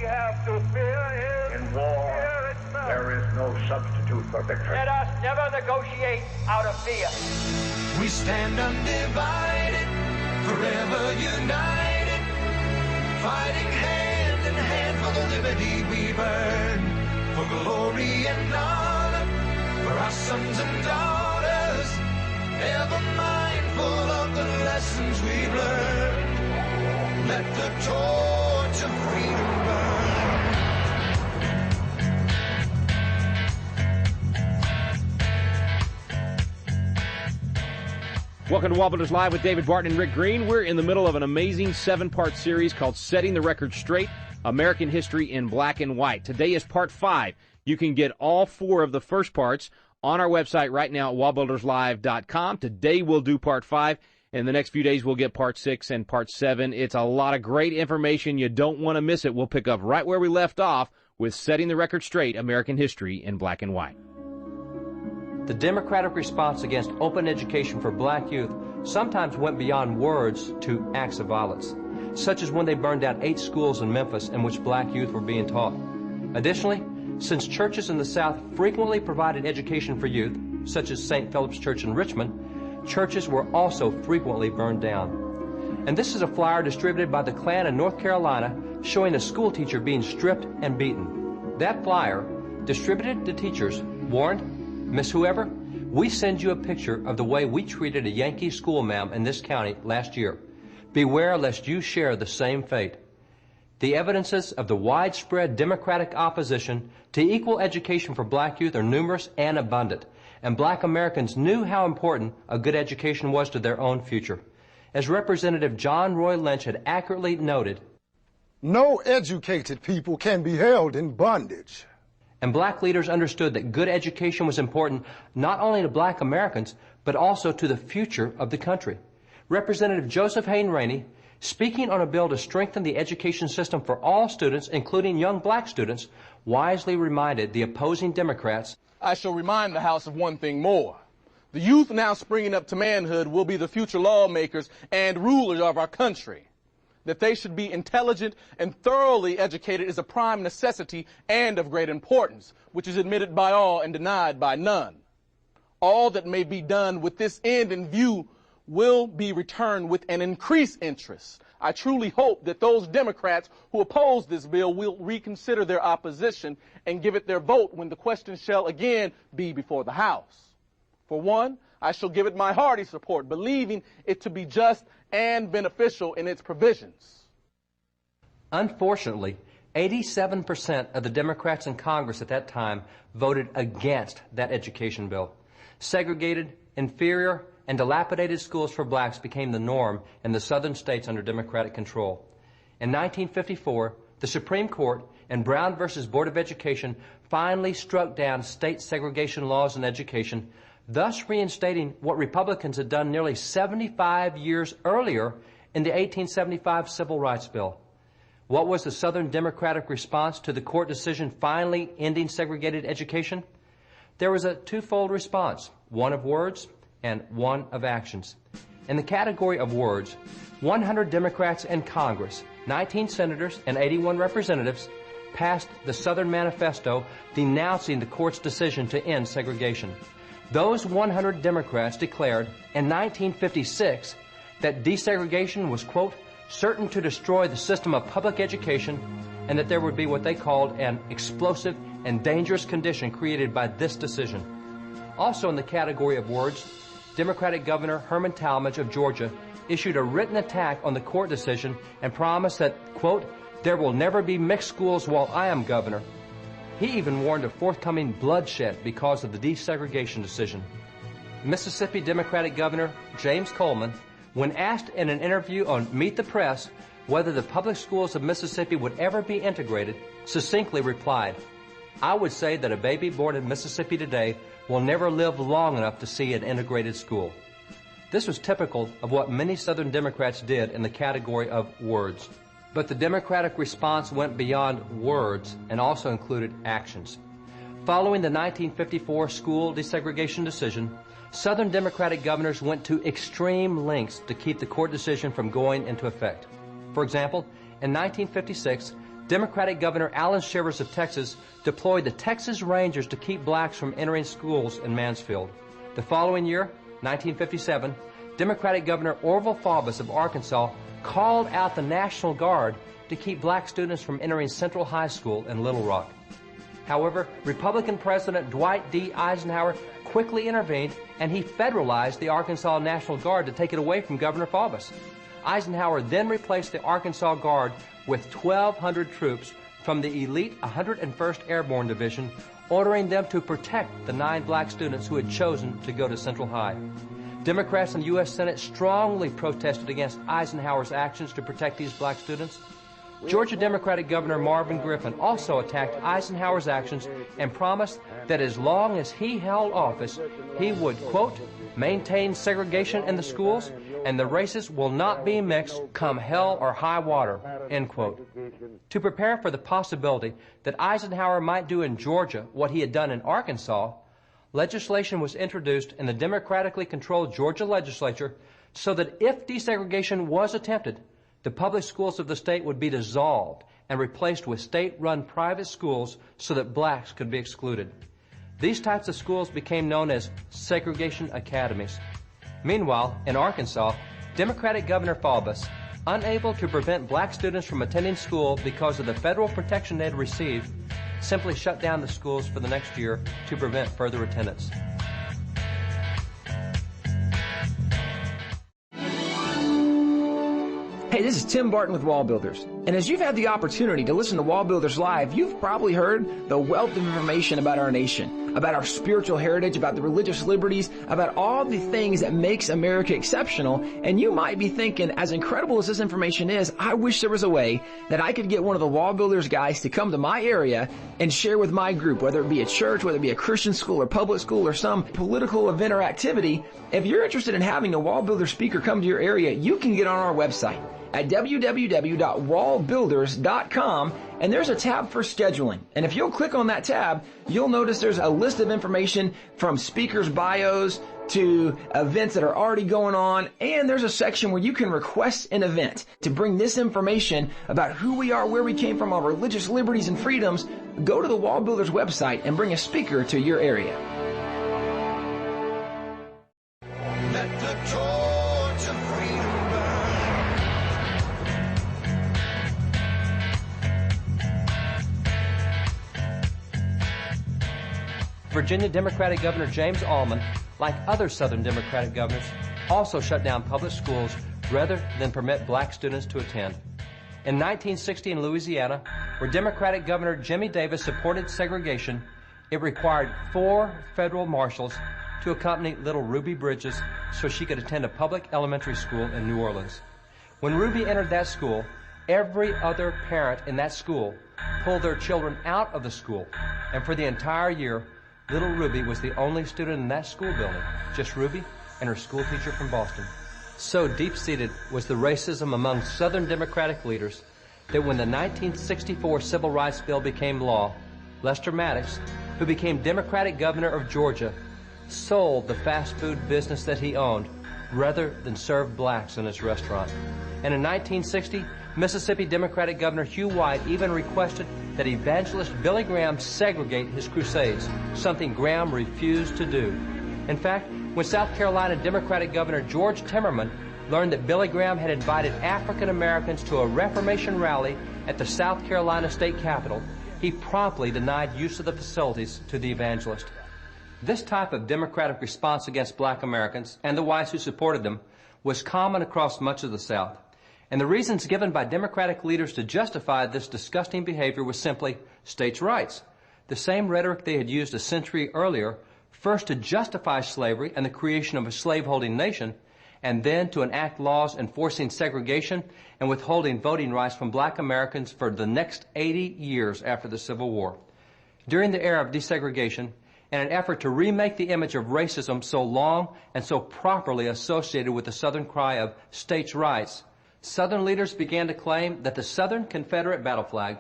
have to fear is in war, fear itself. There is no substitute for victory. Let us never negotiate out of fear. We stand undivided, forever united, fighting hand in hand for the liberty we've earned, for glory and honor, for our sons and daughters, ever mindful of the lessons we've learned. Let the torch of freedom burn. Welcome to WallBuilders Live with David Barton and Rick Green. We're in the middle of an amazing 7-part series called Setting the Record Straight, American History in Black and White. Today is part 5. You can get all 4 of the first parts on our website right now at wallbuilderslive.com. Today we'll do part 5. In the next few days, we'll get part 6 and part 7. It's a lot of great information. You don't want to miss it. We'll pick up right where we left off with Setting the Record Straight, American History in Black and White. The Democratic response against open education for black youth sometimes went beyond words to acts of violence, such as when they burned down 8 schools in Memphis in which black youth were being taught. Additionally, since churches in the South frequently provided education for youth, such as St. Philip's Church in Richmond, churches were also frequently burned down. And this is a flyer distributed by the Klan in North Carolina showing a school teacher being stripped and beaten. That flyer, distributed to teachers, warned, "Miss Whoever, we send you a picture of the way we treated a Yankee schoolma'am in this county last year. Beware lest you share the same fate." The evidences of the widespread Democratic opposition to equal education for black youth are numerous and abundant, and black Americans knew how important a good education was to their own future. As Representative John Roy Lynch had accurately noted, "No educated people can be held in bondage." And black leaders understood that good education was important not only to black Americans, but also to the future of the country. Representative Joseph Hayden Rainey, speaking on a bill to strengthen the education system for all students, including young black students, wisely reminded the opposing Democrats, "I shall remind the House of one thing more. The youth now springing up to manhood will be the future lawmakers and rulers of our country. That they should be intelligent and thoroughly educated is a prime necessity and of great importance, which is admitted by all and denied by none. All that may be done with this end in view will be returned with an increased interest. I truly hope that those Democrats who oppose this bill will reconsider their opposition and give it their vote when the question shall again be before the House. For one, I shall give it my hearty support, believing it to be just and beneficial in its provisions." Unfortunately, 87% of the Democrats in Congress at that time voted against that education bill. Segregated, inferior, and dilapidated schools for blacks became the norm in the southern states under Democratic control. In 1954, the Supreme Court in Brown versus Board of Education finally struck down state segregation laws in education, thus reinstating what Republicans had done nearly 75 years earlier in the 1875 Civil Rights Bill. What was the Southern Democratic response to the court decision finally ending segregated education? There was a twofold response, one of words and one of actions. In the category of words, 100 Democrats in Congress, 19 senators and 81 representatives, passed the Southern Manifesto denouncing the court's decision to end segregation. Those 100 Democrats declared in 1956 that desegregation was, quote, certain to destroy the system of public education, and that there would be what they called an explosive and dangerous condition created by this decision. Also in the category of words, Democratic Governor Herman Talmadge of Georgia issued a written attack on the court decision and promised that, quote, there will never be mixed schools while I am governor. He even warned of forthcoming bloodshed because of the desegregation decision. Mississippi Democratic Governor James Coleman, when asked in an interview on Meet the Press whether the public schools of Mississippi would ever be integrated, succinctly replied, "I would say that a baby born in Mississippi today will never live long enough to see an integrated school." This was typical of what many Southern Democrats did in the category of words. But the Democratic response went beyond words and also included actions. Following the 1954 school desegregation decision, Southern Democratic governors went to extreme lengths to keep the court decision from going into effect. For example, in 1956, Democratic Governor Alan Shivers of Texas deployed the Texas Rangers to keep blacks from entering schools in Mansfield. The following year, 1957, Democratic Governor Orville Faubus of Arkansas called out the National Guard to keep black students from entering Central High School in Little Rock. However, Republican President Dwight D. Eisenhower quickly intervened, and he federalized the Arkansas National Guard to take it away from Governor Faubus. Eisenhower then replaced the Arkansas Guard with 1,200 troops from the elite 101st Airborne Division, ordering them to protect the 9 black students who had chosen to go to Central High. Democrats in the U.S. Senate strongly protested against Eisenhower's actions to protect these black students. Georgia Democratic Governor Marvin Griffin also attacked Eisenhower's actions and promised that as long as he held office, he would, quote, maintain segregation in the schools and the races will not be mixed come hell or high water, end quote. To prepare for the possibility that Eisenhower might do in Georgia what he had done in Arkansas, legislation was introduced in the democratically controlled Georgia legislature so that if desegregation was attempted, the public schools of the state would be dissolved and replaced with state-run private schools so that blacks could be excluded. These types of schools became known as segregation academies. Meanwhile, in Arkansas, Democratic Governor Faubus, unable to prevent black students from attending school because of the federal protection they had received, simply shut down the schools for the next year to prevent further attendance. Hey, this is Tim Barton with WallBuilders. And as you've had the opportunity to listen to WallBuilders Live, you've probably heard the wealth of information about our nation, about our spiritual heritage, about the religious liberties, about all the things that makes America exceptional. And you might be thinking, as incredible as this information is, I wish there was a way that I could get one of the WallBuilders guys to come to my area and share with my group, whether it be a church, whether it be a Christian school or public school or some political event or activity. If you're interested in having a WallBuilder speaker come to your area, you can get on our website at www.wallbuilders.com, and there's a tab for scheduling. And if you'll click on that tab, you'll notice there's a list of information from speakers' bios to events that are already going on, and there's a section where you can request an event to bring this information about who we are, where we came from, our religious liberties and freedoms. Go to the WallBuilders website and bring a speaker to your area. Let the torch of freedom burn. Virginia Democratic Governor James Allman, like other Southern Democratic governors, also shut down public schools rather than permit black students to attend. In 1960 in Louisiana, where Democratic Governor Jimmy Davis supported segregation, it required 4 federal marshals to accompany little Ruby Bridges so she could attend a public elementary school in New Orleans. When Ruby entered that school, every other parent in that school pulled their children out of the school, and for the entire year, little Ruby was the only student in that school building, just Ruby and her school teacher from Boston. So deep-seated was the racism among Southern Democratic leaders that when the 1964 Civil Rights Bill became law, Lester Maddox, who became Democratic Governor of Georgia, sold the fast food business that he owned rather than serve blacks in his restaurant. And in 1960, Mississippi Democratic Governor Hugh White even requested that evangelist Billy Graham segregate his crusades, something Graham refused to do. In fact, when South Carolina Democratic Governor George Timmerman learned that Billy Graham had invited African Americans to a Reformation rally at the South Carolina State Capitol, he promptly denied use of the facilities to the evangelist. This type of democratic response against black Americans and the whites who supported them was common across much of the South. And the reasons given by Democratic leaders to justify this disgusting behavior was simply states' rights, the same rhetoric they had used a century earlier, first to justify slavery and the creation of a slaveholding nation, and then to enact laws enforcing segregation and withholding voting rights from black Americans for the next 80 years after the Civil War. During the era of desegregation, in an effort to remake the image of racism so long and so properly associated with the Southern cry of states' rights, Southern leaders began to claim that the Southern Confederate battle flag,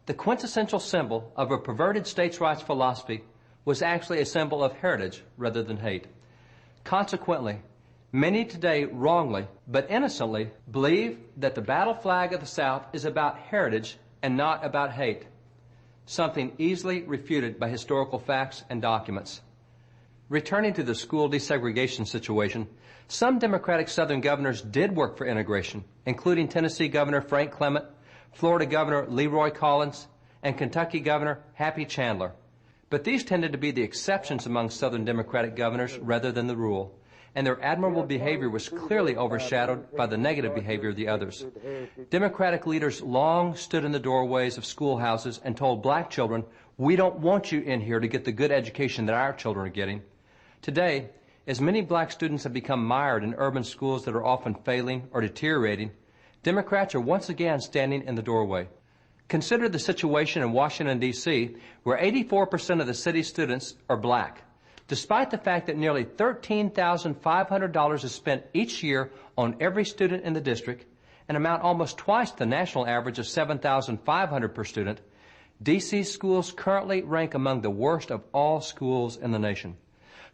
the quintessential symbol of a perverted states' rights philosophy, was actually a symbol of heritage rather than hate. Consequently, many today wrongly but innocently believe that the battle flag of the South is about heritage and not about hate, something easily refuted by historical facts and documents. Returning to the school desegregation situation, some Democratic Southern governors did work for integration, including Tennessee Governor Frank Clement, Florida Governor Leroy Collins, and Kentucky Governor Happy Chandler. But these tended to be the exceptions among Southern Democratic governors rather than the rule, and their admirable behavior was clearly overshadowed by the negative behavior of the others. Democratic leaders long stood in the doorways of schoolhouses and told black children, "We don't want you in here to get the good education that our children are getting." Today, as many black students have become mired in urban schools that are often failing or deteriorating, Democrats are once again standing in the doorway. Consider the situation in Washington, D.C., where 84% of the city's students are black, despite the fact that nearly $13,500 is spent each year on every student in the district, an amount almost twice the national average of $7,500 per student. D.C. schools currently rank among the worst of all schools in the nation.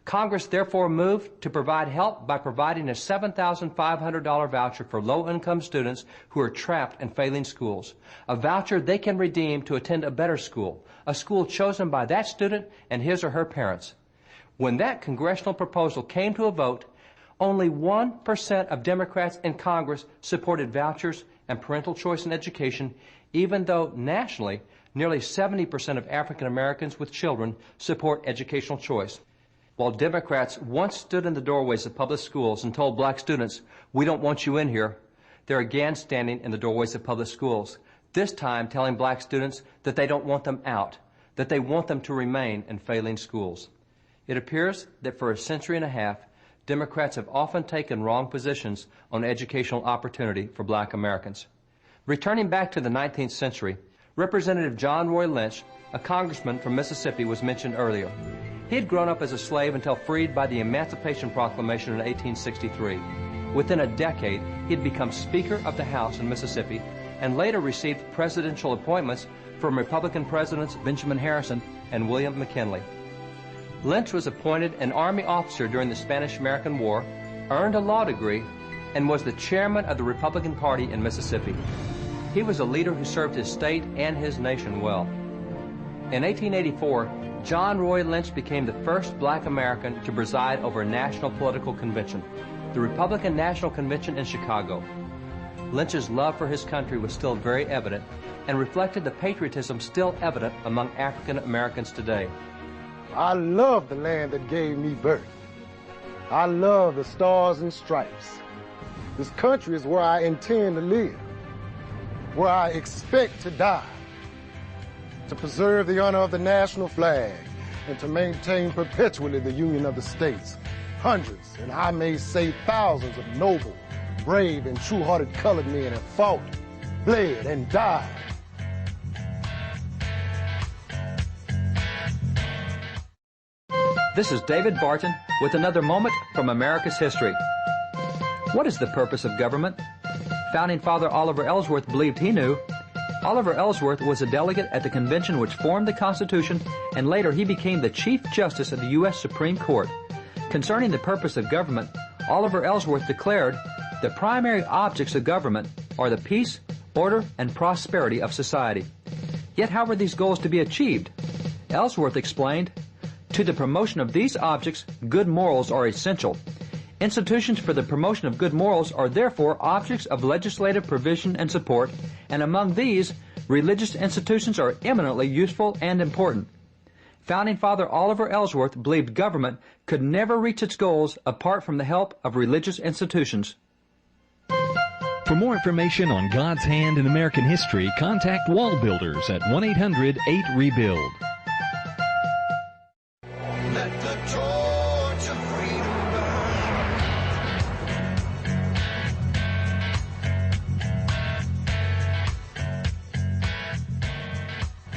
Congress therefore moved to provide help by providing a $7,500 voucher for low-income students who are trapped in failing schools, a voucher they can redeem to attend a better school, a school chosen by that student and his or her parents. When that congressional proposal came to a vote, only 1% of Democrats in Congress supported vouchers and parental choice in education, even though nationally, nearly 70% of African Americans with children support educational choice. While Democrats once stood in the doorways of public schools and told black students, "We don't want you in here," they're again standing in the doorways of public schools, this time telling black students that they don't want them out, that they want them to remain in failing schools. It appears that for a century and a half, Democrats have often taken wrong positions on educational opportunity for black Americans. Returning back to the 19th century, Representative John Roy Lynch, a congressman from Mississippi, was mentioned earlier. He had grown up as a slave until freed by the Emancipation Proclamation in 1863. Within a decade, he had become Speaker of the House in Mississippi and later received presidential appointments from Republican Presidents Benjamin Harrison and William McKinley. Lynch was appointed an Army officer during the Spanish-American War, earned a law degree, and was the chairman of the Republican Party in Mississippi. He was a leader who served his state and his nation well. In 1884, John Roy Lynch became the first black American to preside over a national political convention, the Republican National Convention in Chicago. Lynch's love for his country was still very evident and reflected the patriotism still evident among African Americans today. I love the land that gave me birth. I love the stars and stripes. This country is where I intend to live, where I expect to die, to preserve the honor of the national flag and to maintain perpetually the union of the states. Hundreds, and I may say thousands of noble, brave, and true-hearted colored men have fought, bled, and died. This is David Barton with another moment from America's history. What is the purpose of government? Founding Father Oliver Ellsworth believed he knew. Oliver Ellsworth was a delegate at the convention which formed the Constitution, and later he became the Chief Justice of the U.S. Supreme Court. Concerning the purpose of government, Oliver Ellsworth declared, "The primary objects of government are the peace, order, and prosperity of society." Yet how were these goals to be achieved? Ellsworth explained, "To the promotion of these objects, good morals are essential. Institutions for the promotion of good morals are therefore objects of legislative provision and support, and among these, religious institutions are eminently useful and important." Founding Father Oliver Ellsworth believed government could never reach its goals apart from the help of religious institutions. For more information on God's hand in American history, contact WallBuilders at 1-800-8-REBUILD. Let the torch of freedom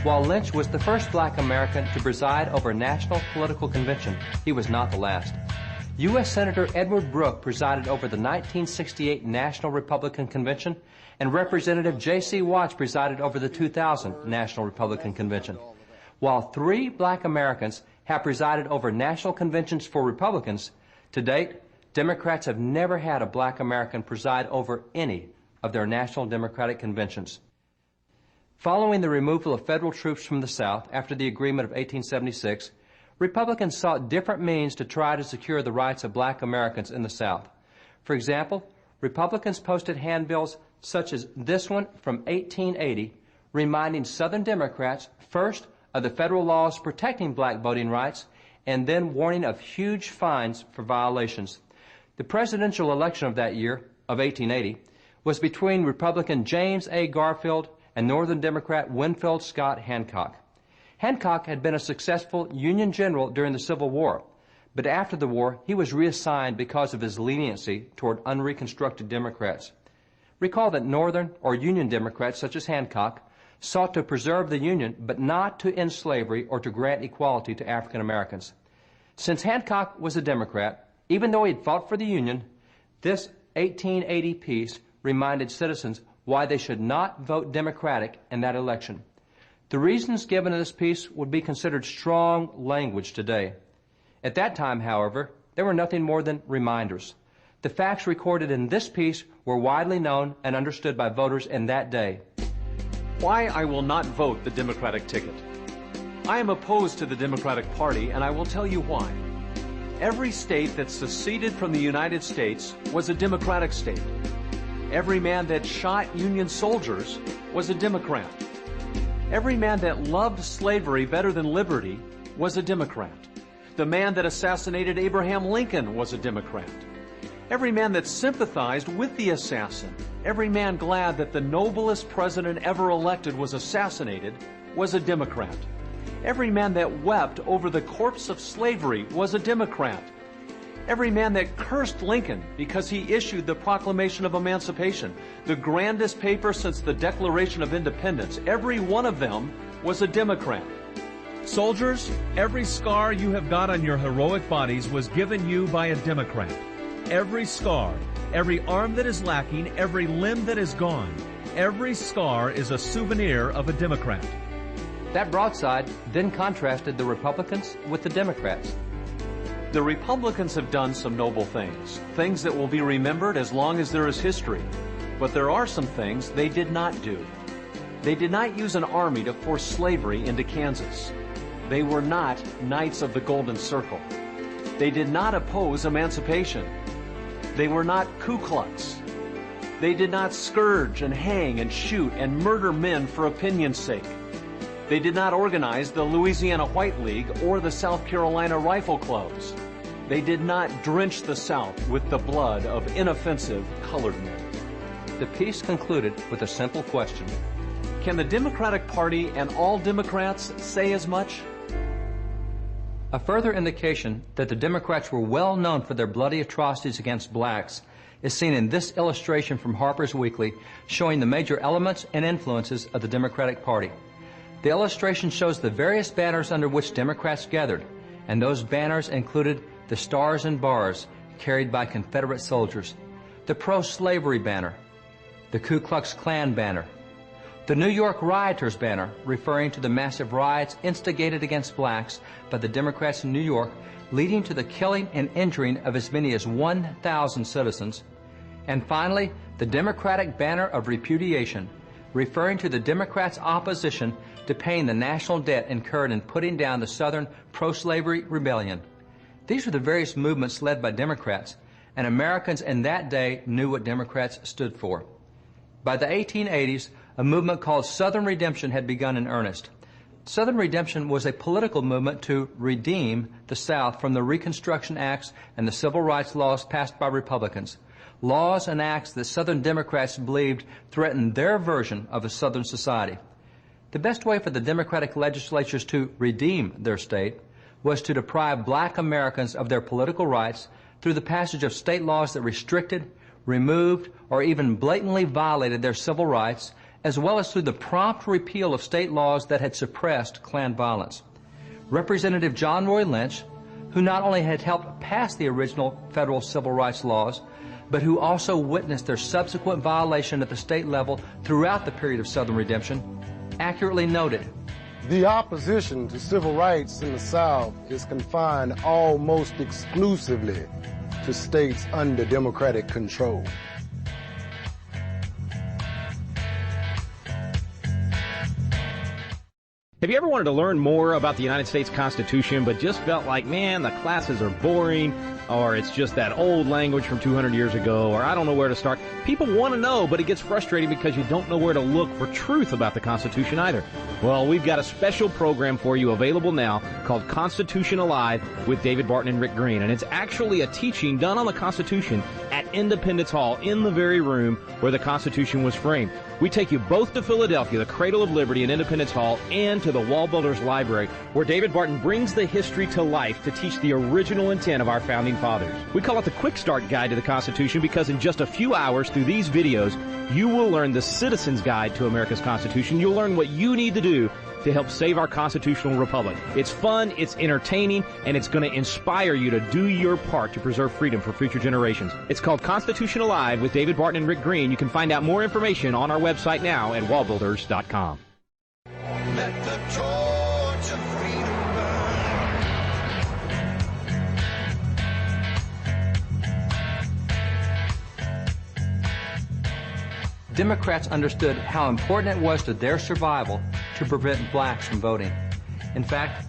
While Lynch was the first black American to preside over a national political convention, he was not the last. U.S. Senator Edward Brooke presided over the 1968 National Republican Convention, and Representative J.C. Watts presided over the 2000 National Republican Convention. While 3 black Americans have presided over national conventions for Republicans, to date, Democrats have never had a black American preside over any of their national Democratic conventions. Following the removal of federal troops from the South after the agreement of 1876, Republicans sought different means to try to secure the rights of black Americans in the South. For example, Republicans posted handbills such as this one from 1880, reminding Southern Democrats first of the federal laws protecting black voting rights and then warning of huge fines for violations. The presidential election of that year, of 1880, was between Republican James A. Garfield and Northern Democrat Winfield Scott Hancock. Hancock had been a successful Union general during the Civil War, but after the war he was reassigned because of his leniency toward unreconstructed Democrats. Recall that Northern or Union Democrats such as Hancock sought to preserve the Union but not to end slavery or to grant equality to African Americans. Since Hancock was a Democrat, even though he had fought for the Union, this 1880 piece reminded citizens why they should not vote Democratic in that election. The reasons given in this piece would be considered strong language today. At that time, however, they were nothing more than reminders. The facts recorded in this piece were widely known and understood by voters in that day. Why I will not vote the Democratic ticket. I am opposed to the Democratic Party, and I will tell you why. Every state that seceded from the United States was a Democratic state. Every man that shot Union soldiers was a Democrat. Every man that loved slavery better than liberty was a Democrat. The man that assassinated Abraham Lincoln was a Democrat. Every man that sympathized with the assassin, every man glad that the noblest president ever elected was assassinated, was a Democrat. Every man that wept over the corpse of slavery was a Democrat. Every man that cursed Lincoln because he issued the Proclamation of Emancipation, the grandest paper since the Declaration of Independence, every one of them was a Democrat. Soldiers, every scar you have got on your heroic bodies was given you by a Democrat. Every scar, every arm that is lacking, every limb that is gone, every scar is a souvenir of a Democrat. That broadside then contrasted the Republicans with the Democrats. The Republicans have done some noble things, things that will be remembered as long as there is history. But there are some things they did not do. They did not use an army to force slavery into Kansas. They were not Knights of the Golden Circle. They did not oppose emancipation. They were not Ku Klux. They did not scourge and hang and shoot and murder men for opinion's sake. They did not organize the Louisiana White League or the South Carolina Rifle Clubs. They did not drench the South with the blood of inoffensive colored men. The piece concluded with a simple question. Can the Democratic Party and all Democrats say as much? A further indication that the Democrats were well known for their bloody atrocities against blacks is seen in this illustration from Harper's Weekly showing the major elements and influences of the Democratic Party. The illustration shows the various banners under which Democrats gathered, and those banners included the Stars and Bars carried by Confederate soldiers, the pro-slavery banner, the Ku Klux Klan banner, the New York Rioters banner referring to the massive riots instigated against blacks by the Democrats in New York, leading to the killing and injuring of as many as 1,000 citizens, and finally the Democratic banner of repudiation, referring to the Democrats' opposition to paying the national debt incurred in putting down the Southern pro-slavery rebellion. These were the various movements led by Democrats, and Americans in that day knew what Democrats stood for. By the 1880s, a movement called Southern Redemption had begun in earnest. Southern Redemption was a political movement to redeem the South from the Reconstruction Acts and the civil rights laws passed by Republicans, laws and acts that Southern Democrats believed threatened their version of a Southern society. The best way for the Democratic legislatures to redeem their state was to deprive black Americans of their political rights through the passage of state laws that restricted, removed, or even blatantly violated their civil rights, as well as through the prompt repeal of state laws that had suppressed Klan violence. Representative John Roy Lynch, who not only had helped pass the original federal civil rights laws, but who also witnessed their subsequent violation at the state level throughout the period of Southern Redemption, accurately noted, The opposition to civil rights in the South is confined almost exclusively to states under Democratic control. Have you ever wanted to learn more about the United States Constitution but just felt like, man, the classes are boring, or it's just that old language from 200 years ago, or I don't know where to start? People want to know, but it gets frustrating because you don't know where to look for truth about the Constitution either. Well, we've got a special program for you available now called Constitution Alive with David Barton and Rick Green, and it's actually a teaching done on the Constitution at Independence Hall in the very room where the Constitution was framed. We take you both to Philadelphia, the cradle of liberty in Independence Hall, and to the WallBuilders Library, where David Barton brings the history to life to teach the original intent of our founding fathers. We call it the Quick Start Guide to the Constitution because in just a few hours through these videos, you will learn the Citizen's Guide to America's Constitution. You'll learn what you need to do to help save our constitutional republic. It's fun, it's entertaining, and it's going to inspire you to do your part to preserve freedom for future generations. It's called Constitution Alive with David Barton and Rick Green. You can find out more information on our website now at wallbuilders.com. Let the torch of freedom burn. Democrats understood how important it was to their survival to prevent blacks from voting. In fact,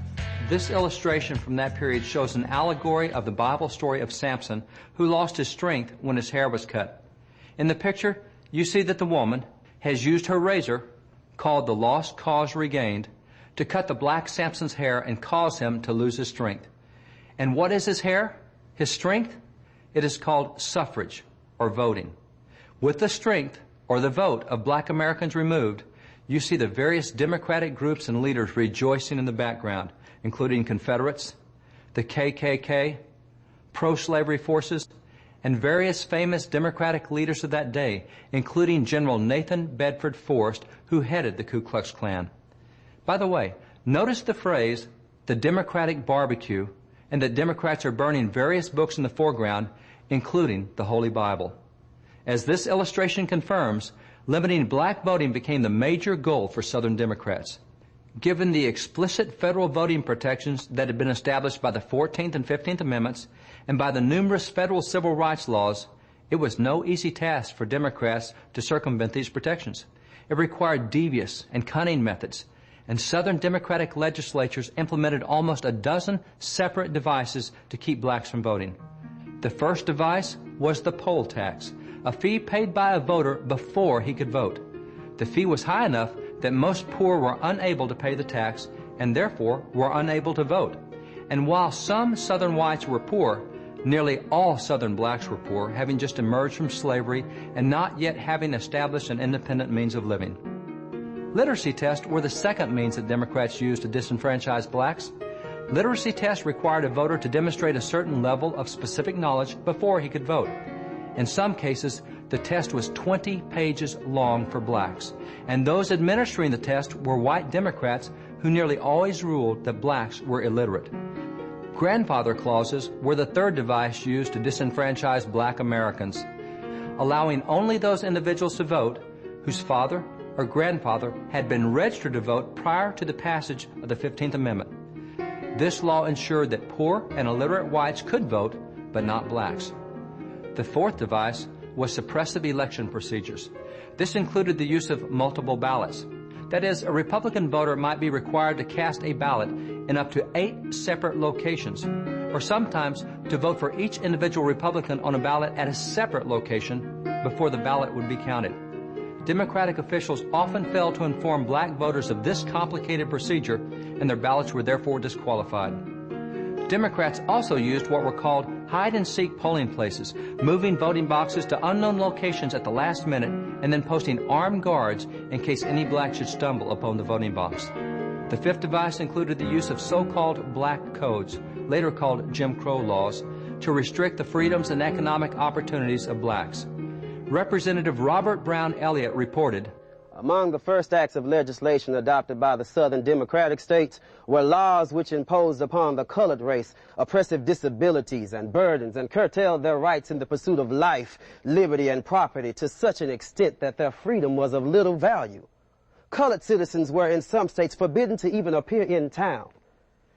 this illustration from that period shows an allegory of the Bible story of Samson, who lost his strength when his hair was cut. In the picture, you see that the woman has used her razor, called the Lost Cause Regained, to cut the black Samson's hair and cause him to lose his strength. And what is his hair? His strength? It is called suffrage, or voting. With the strength, or the vote, of black Americans removed, you see the various Democratic groups and leaders rejoicing in the background, including Confederates, the KKK, pro-slavery forces, and various famous Democratic leaders of that day, including General Nathan Bedford Forrest, who headed the Ku Klux Klan. By the way, notice the phrase, the Democratic barbecue, and that Democrats are burning various books in the foreground, including the Holy Bible. As this illustration confirms, limiting black voting became the major goal for Southern Democrats. Given the explicit federal voting protections that had been established by the 14th and 15th Amendments and by the numerous federal civil rights laws, it was no easy task for Democrats to circumvent these protections. It required devious and cunning methods, and Southern Democratic legislatures implemented almost a dozen separate devices to keep blacks from voting. The first device was the poll tax, a fee paid by a voter before he could vote. The fee was high enough that most poor were unable to pay the tax and therefore were unable to vote. And while some Southern whites were poor, nearly all Southern blacks were poor, having just emerged from slavery and not yet having established an independent means of living. Literacy tests were the second means that Democrats used to disenfranchise blacks. Literacy tests required a voter to demonstrate a certain level of specific knowledge before he could vote. In some cases, the test was 20 pages long for blacks, and those administering the test were white Democrats who nearly always ruled that blacks were illiterate. Grandfather clauses were the third device used to disenfranchise black Americans, allowing only those individuals to vote whose father or grandfather had been registered to vote prior to the passage of the 15th Amendment. This law ensured that poor and illiterate whites could vote, but not blacks. The fourth device was suppressive election procedures. This included the use of multiple ballots. That is, a Republican voter might be required to cast a ballot in up to 8 separate locations, or sometimes to vote for each individual Republican on a ballot at a separate location before the ballot would be counted. Democratic officials often failed to inform black voters of this complicated procedure, and their ballots were therefore disqualified. Democrats also used what were called hide-and-seek polling places, moving voting boxes to unknown locations at the last minute and then posting armed guards in case any black should stumble upon the voting box. The fifth device included the use of so-called black codes, later called Jim Crow laws, to restrict the freedoms and economic opportunities of blacks. Representative Robert Brown Elliott reported, among the first acts of legislation adopted by the Southern Democratic states were laws which imposed upon the colored race oppressive disabilities and burdens and curtailed their rights in the pursuit of life, liberty, and property to such an extent that their freedom was of little value. Colored citizens were in some states forbidden to even appear in town.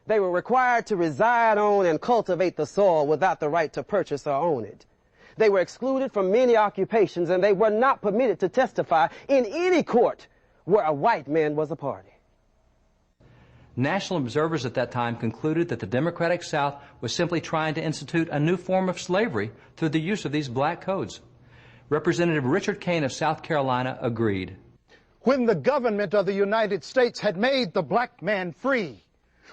They were required to reside on and cultivate the soil without the right to purchase or own it. They were excluded from many occupations, and they were not permitted to testify in any court where a white man was a party. National observers at that time concluded that the Democratic South was simply trying to institute a new form of slavery through the use of these black codes. Representative Richard Kane of South Carolina agreed. When the government of the United States had made the black man free,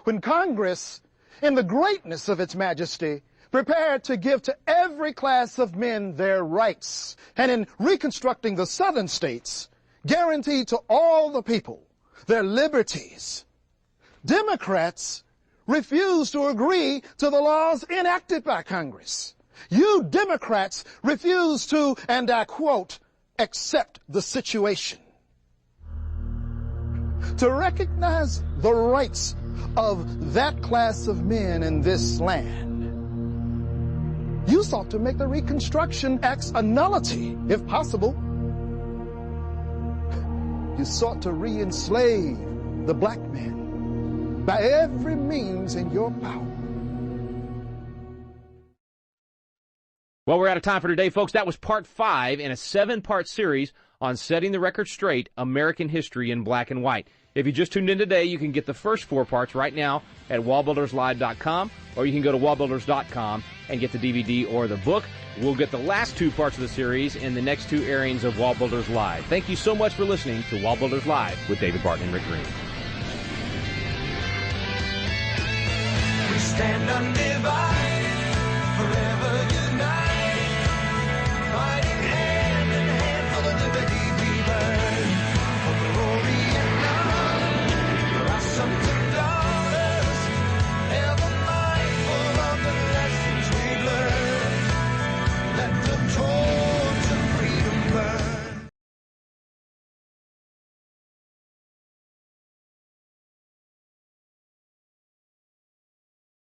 when Congress, in the greatness of its majesty, prepared to give to every class of men their rights, and in reconstructing the southern states, guaranteed to all the people their liberties, Democrats refused to agree to the laws enacted by Congress. You Democrats refused to, and I quote, accept the situation. To recognize the rights of that class of men in this land, you sought to make the Reconstruction Acts a nullity, if possible. You sought to re-enslave the black man by every means in your power. Well, we're out of time for today, folks. That was part 5 in a 7-part series on Setting the Record Straight, American History in Black and White. If you just tuned in today, you can get the first 4 parts right now at wallbuilderslive.com, or you can go to wallbuilders.com and get the DVD or the book. We'll get the last 2 parts of the series in the next 2 airings of WallBuilders Live. Thank you so much for listening to WallBuilders Live with David Barton and Rick Green. We stand undivided.